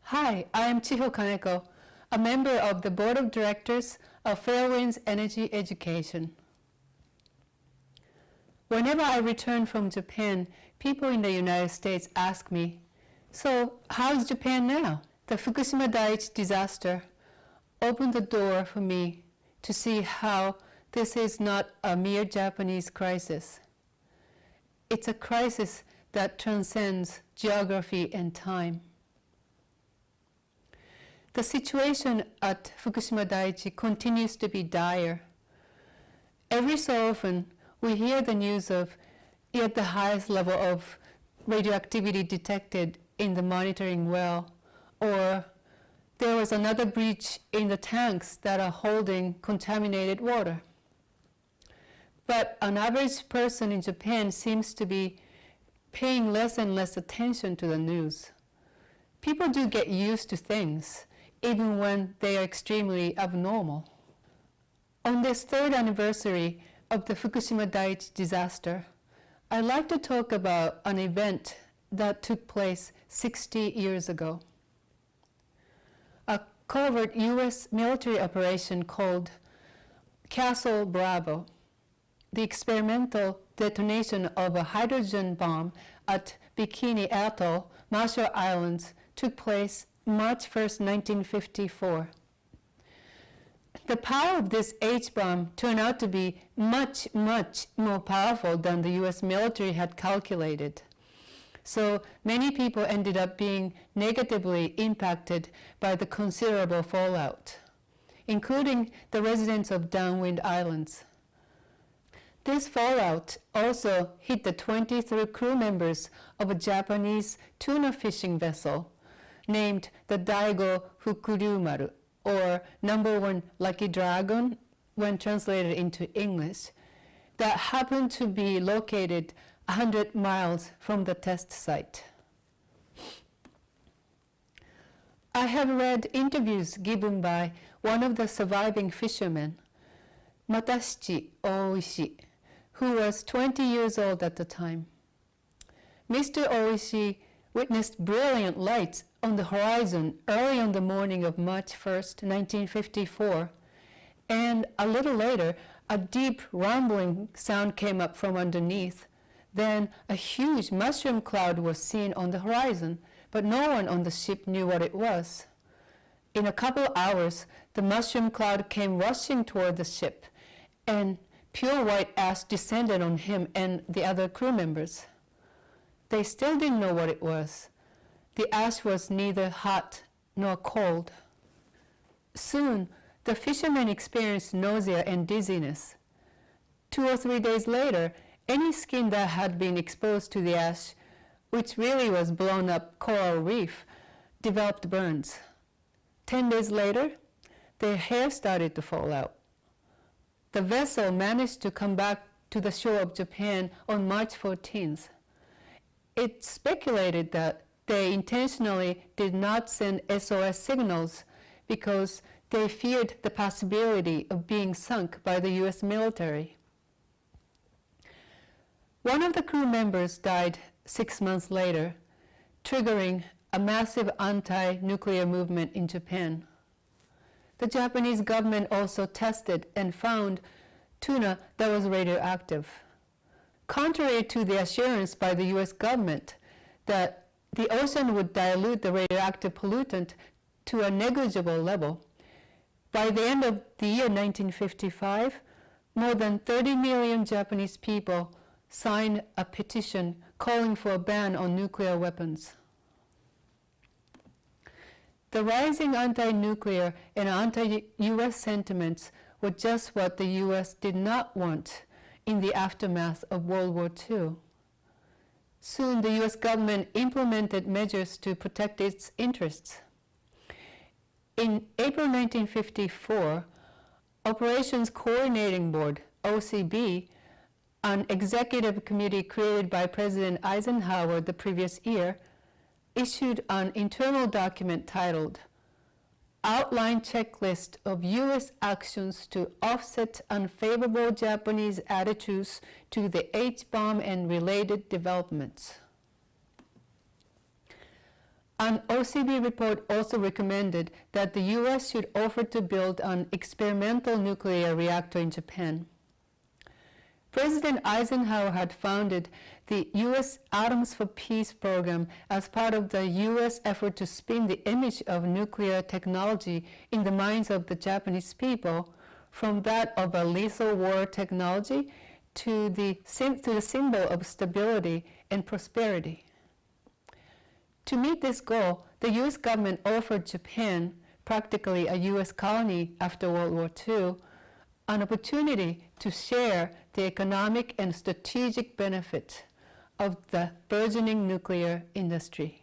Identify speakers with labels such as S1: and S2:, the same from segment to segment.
S1: Hi, I am Chiho Kaneko, a member of the Board of Directors of Fairewinds Energy Education. Whenever I return from Japan, people in the United States ask me, "So, how's Japan now?" The Fukushima Daiichi disaster opened the door for me to see how this is not a mere Japanese crisis. It's a crisis that transcends geography and time. The situation at Fukushima Daiichi continues to be dire. Every so often, we hear the news of yet the highest level of radioactivity detected in the monitoring well, or there was another breach in the tanks that are holding contaminated water. But an average person in Japan seems to be paying less and less attention to the news. People do get used to things, even when they are extremely abnormal. On this third anniversary of the Fukushima Daiichi disaster, I'd like to talk about an event that took place 60 years ago. A covert US military operation called Castle Bravo, the experimental detonation of a hydrogen bomb at Bikini Atoll, Marshall Islands, took place March 1st, 1954. The power of this H-bomb turned out to be much, much more powerful than the US military had calculated. So many people ended up being negatively impacted by the considerable fallout, including the residents of downwind islands. This fallout also hit the 23 crew members of a Japanese tuna fishing vessel named the Daigo Fukuryumaru, or number 1 Lucky Dragon when translated into English, that happened to be located 100 miles from the test site. I have read interviews given by one of the surviving fishermen, Matashi Oishi, who was 20 years old at the time. Mr. Oishi witnessed brilliant lights on the horizon early on the morning of March 1st, 1954, and a little later, a deep rumbling sound came up from underneath. Then a huge mushroom cloud was seen on the horizon, but no one on the ship knew what it was. In a couple hours, the mushroom cloud came rushing toward the ship, and pure white ash descended on him and the other crew members. They still didn't know what it was. The ash was neither hot nor cold. Soon, the fishermen experienced nausea and dizziness. 2 or 3 days later, any skin that had been exposed to the ash, which really was blown up coral reef, developed burns. 10 days later, their hair started to fall out. The vessel managed to come back to the shore of Japan on March 14th. It's speculated that they intentionally did not send SOS signals because they feared the possibility of being sunk by the US military. One of the crew members died 6 months later, triggering a massive anti-nuclear movement in Japan. The Japanese government also tested and found tuna that was radioactive. Contrary to the assurance by the US government that the ocean would dilute the radioactive pollutant to a negligible level, by the end of the year 1955, more than 30 million Japanese people signed a petition calling for a ban on nuclear weapons. The rising anti-nuclear and anti-US sentiments were just what the US did not want in the aftermath of World War II. Soon the US government implemented measures to protect its interests. In April 1954, Operations Coordinating Board, OCB, an executive committee created by President Eisenhower the previous year, issued an internal document titled Outline Checklist of U.S. Actions to Offset Unfavorable Japanese Attitudes to the H-bomb and Related Developments. An OCB report also recommended that the US should offer to build an experimental nuclear reactor in Japan. President Eisenhower had founded the U.S. Atoms for Peace program as part of the U.S. effort to spin the image of nuclear technology in the minds of the Japanese people from that of a lethal war technology to the symbol of stability and prosperity. To meet this goal, the U.S. government offered Japan, practically a U.S. colony after World War II, an opportunity to share the economic and strategic benefit of the burgeoning nuclear industry.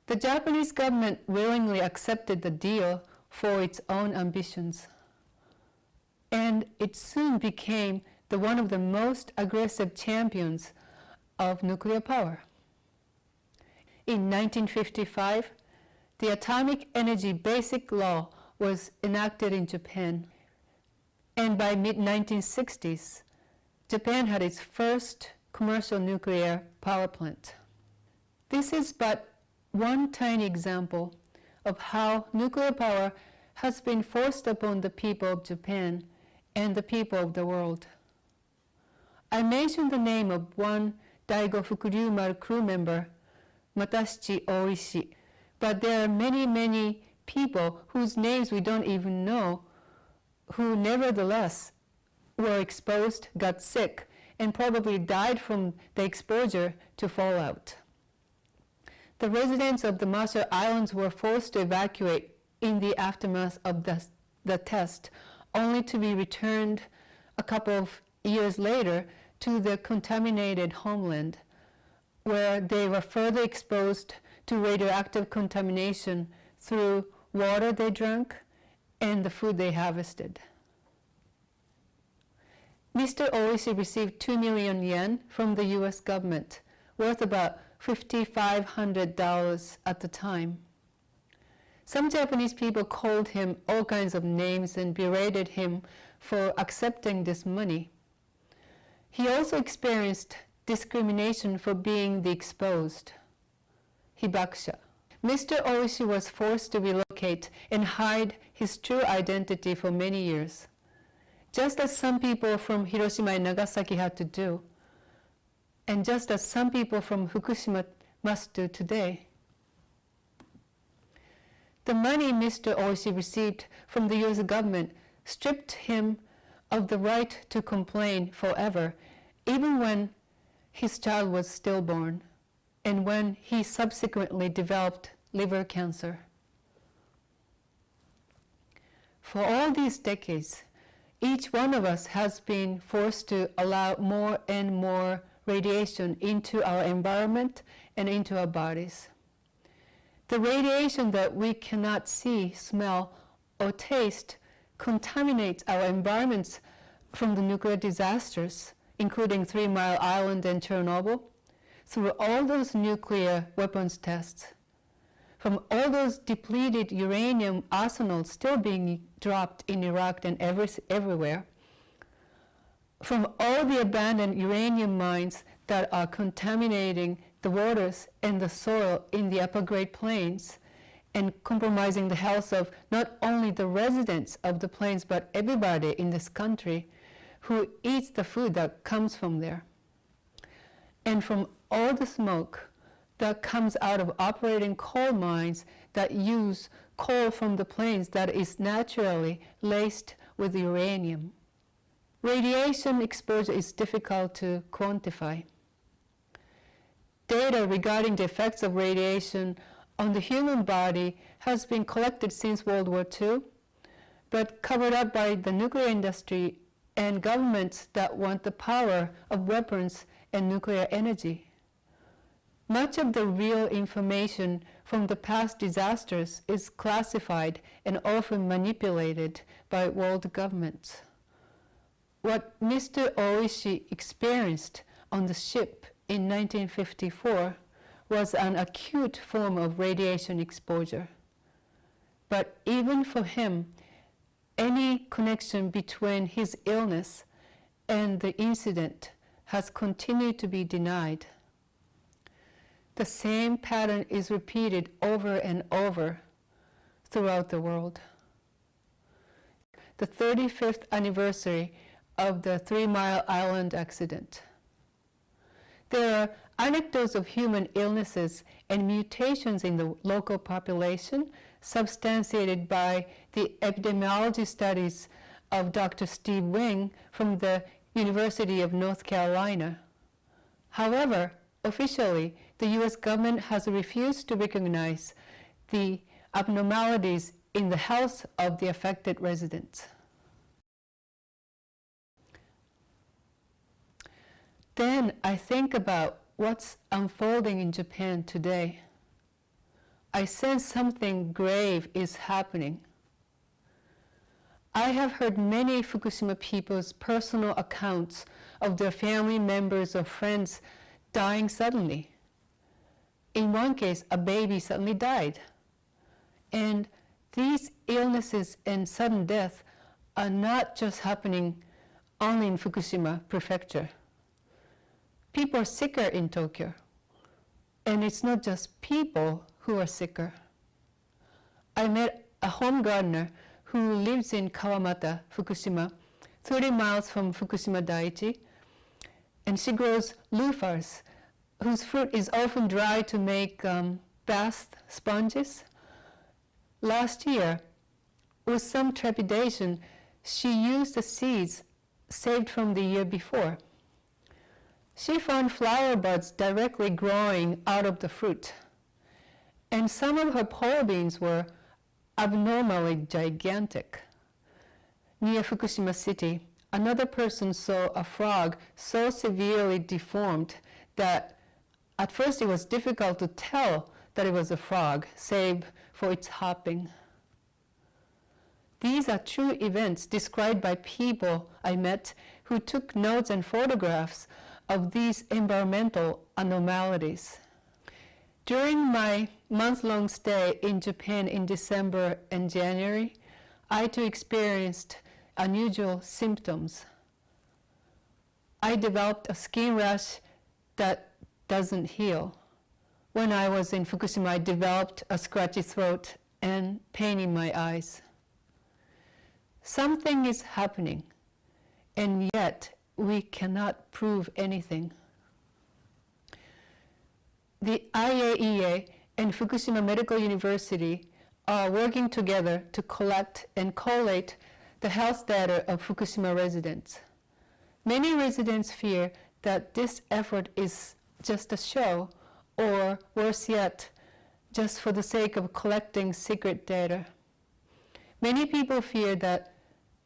S1: The Japanese government willingly accepted the deal for its own ambitions, and it soon became one of the most aggressive champions of nuclear power. In 1955, the Atomic Energy Basic Law was enacted in Japan, and by mid-1960s, Japan had its first commercial nuclear power plant. This is but one tiny example of how nuclear power has been forced upon the people of Japan and the people of the world. I mentioned the name of one Daigo Fukuryumaru crew member, Matashi Oishi, but there are many, many people whose names we don't even know, who nevertheless were exposed, got sick, and probably died from the exposure to fallout. The residents of the Marshall Islands were forced to evacuate in the aftermath of the test, only to be returned a couple of years later to their contaminated homeland, where they were further exposed to radioactive contamination through water they drank and the food they harvested. Mr. Oishi received 2 million yen from the US government, worth about $5,500 at the time. Some Japanese people called him all kinds of names and berated him for accepting this money. He also experienced discrimination for being the exposed, hibakusha. Mr. Oishi was forced to relocate and hide his true identity for many years, just as some people from Hiroshima and Nagasaki had to do, and just as some people from Fukushima must do today. The money Mr. Oishi received from the US government stripped him of the right to complain forever, even when his child was stillborn and when he subsequently developed liver cancer. For all these decades, each one of us has been forced to allow more and more radiation into our environment and into our bodies. The radiation that we cannot see, smell, or taste contaminates our environments from the nuclear disasters, including 3 Mile Island and Chernobyl, through all those nuclear weapons tests, from all those depleted uranium arsenals still being dropped in Iraq and everywhere, from all the abandoned uranium mines that are contaminating the waters and the soil in the upper Great Plains and compromising the health of not only the residents of the plains but everybody in this country who eats the food that comes from there. And from all the smoke that comes out of operating coal mines that use coal from the plains that is naturally laced with uranium. Radiation exposure is difficult to quantify. Data regarding the effects of radiation on the human body has been collected since World War II, but covered up by the nuclear industry and governments that want the power of weapons and nuclear energy. Much of the real information from the past disasters is classified and often manipulated by world governments. What Mr. Oishi experienced on the ship in 1954 was an acute form of radiation exposure. But even for him, any connection between his illness and the incident has continued to be denied. The same pattern is repeated over and over throughout the world. The 35th anniversary of the 3 Mile Island accident. There are anecdotes of human illnesses and mutations in the local population substantiated by the epidemiology studies of Dr. Steve Wing from the University of North Carolina. However, officially, the US government has refused to recognize the abnormalities in the health of the affected residents. Then I think about what's unfolding in Japan today. I sense something grave is happening. I have heard many Fukushima people's personal accounts of their family members or friends dying suddenly. In one case, a baby suddenly died. And these illnesses and sudden death are not just happening only in Fukushima Prefecture. People are sicker in Tokyo. And it's not just people who are sicker. I met a home gardener who lives in Kawamata, Fukushima, 30 miles from Fukushima Daiichi, and she grows loofahs, whose fruit is often dry to make bath sponges. Last year, with some trepidation, she used the seeds saved from the year before. She found flower buds directly growing out of the fruit, and some of her pole beans were abnormally gigantic. Near Fukushima City, another person saw a frog so severely deformed that at first it was difficult to tell that it was a frog, save for its hopping. These are true events described by people I met who took notes and photographs of these environmental anomalies. During my month-long stay in Japan in December and January, I too experienced unusual symptoms. I developed a skin rash that doesn't heal. When I was in Fukushima, I developed a scratchy throat and pain in my eyes. Something is happening, and yet we cannot prove anything. The IAEA and Fukushima Medical University are working together to collect and collate the health data of Fukushima residents. Many residents fear that this effort is just a show, or worse yet, just for the sake of collecting secret data. Many people fear that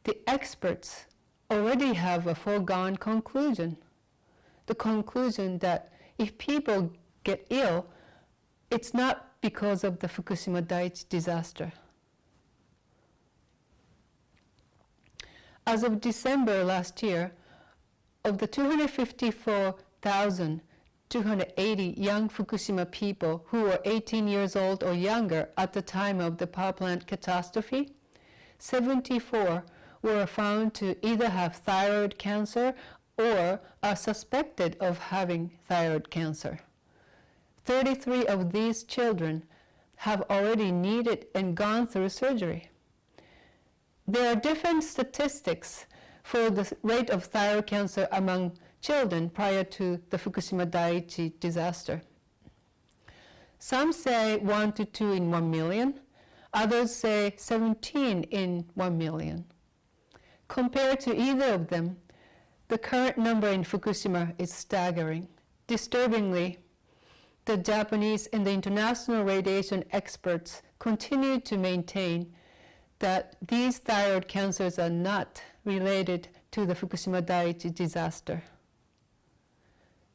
S1: the experts already have a foregone conclusion. The conclusion that if people get ill, it's not because of the Fukushima Daiichi disaster. As of December last year, of the 254,280 young Fukushima people who were 18 years old or younger at the time of the power plant catastrophe, 74 were found to either have thyroid cancer or are suspected of having thyroid cancer. 33 of these children have already needed and gone through surgery. There are different statistics for the rate of thyroid cancer among children prior to the Fukushima Daiichi disaster. Some say 1 to 2 in 1 million, others say 17 in 1 million. Compared to either of them, the current number in Fukushima is staggering. Disturbingly, the Japanese and the international radiation experts continue to maintain that these thyroid cancers are not related to the Fukushima Daiichi disaster.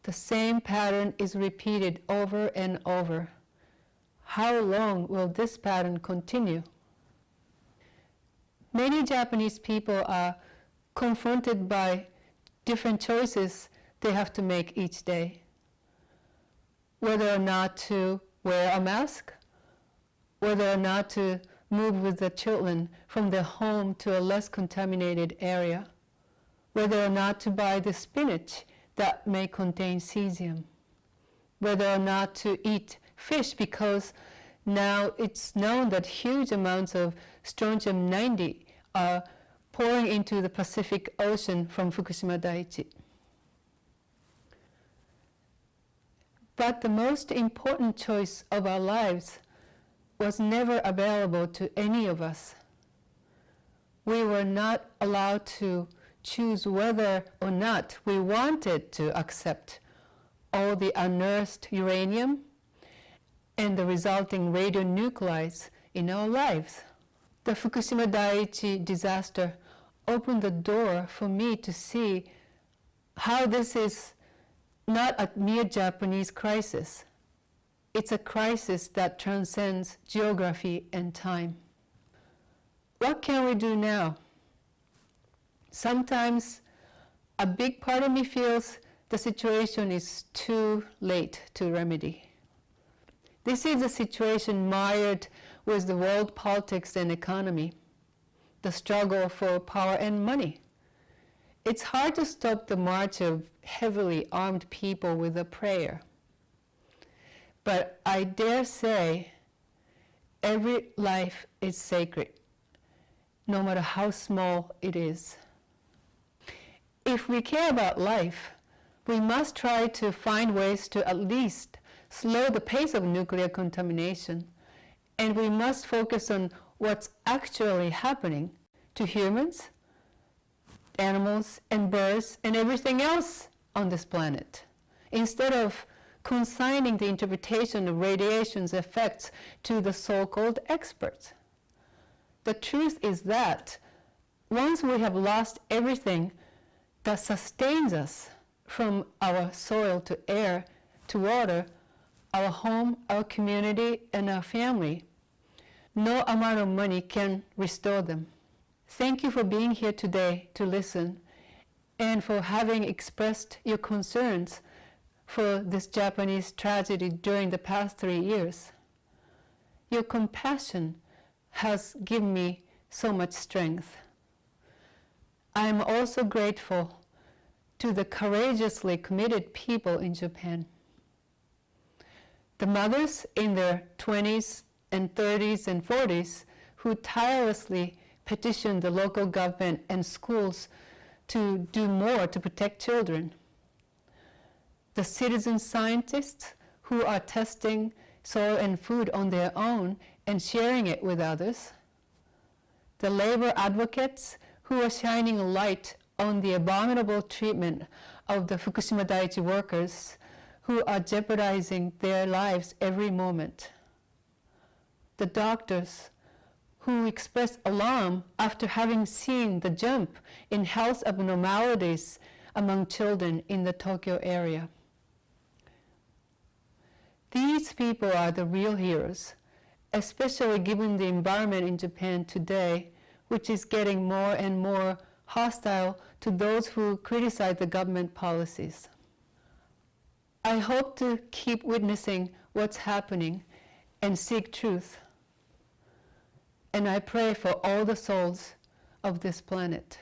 S1: The same pattern is repeated over and over. How long will this pattern continue? Many Japanese people are confronted by different choices they have to make each day. Whether or not to wear a mask, whether or not to move with the children from their home to a less contaminated area, whether or not to buy the spinach that may contain cesium. whether or not to eat fish, because now it's known that huge amounts of strontium-90 are pouring into the Pacific Ocean from Fukushima Daiichi. But the most important choice of our lives was never available to any of us. We were not allowed to choose whether or not we wanted to accept all the unearthed uranium and the resulting radionuclides in our lives. The Fukushima Daiichi disaster opened the door for me to see how this is not a mere Japanese crisis. It's a crisis that transcends geography and time. What can we do now? Sometimes a big part of me feels the situation is too late to remedy. This is a situation mired with the world politics and economy, the struggle for power and money. It's hard to stop the march of heavily armed people with a prayer. But I dare say every life is sacred, no matter how small it is. If we care about life, we must try to find ways to at least slow the pace of nuclear contamination, and we must focus on what's actually happening to humans, animals, and birds, and everything else on this planet, instead of consigning the interpretation of radiation's effects to the so-called experts. The truth is that once we have lost everything that sustains us, from our soil to air to water, our home, our community, and our family, no amount of money can restore them. Thank you for being here today to listen and for having expressed your concerns for this Japanese tragedy during the past 3 years. Your compassion has given me so much strength. I am also grateful to the courageously committed people in Japan. The mothers in their 20s and 30s and 40s who tirelessly petitioned the local government and schools to do more to protect children. The citizen scientists who are testing soil and food on their own and sharing it with others. The labor advocates who are shining a light on the abominable treatment of the Fukushima Daiichi workers who are jeopardizing their lives every moment. The doctors who expressed alarm after having seen the jump in health abnormalities among children in the Tokyo area. These people are the real heroes, especially given the environment in Japan today, which is getting more and more hostile to those who criticize the government policies. I hope to keep witnessing what's happening and seek truth. And I pray for all the souls of this planet.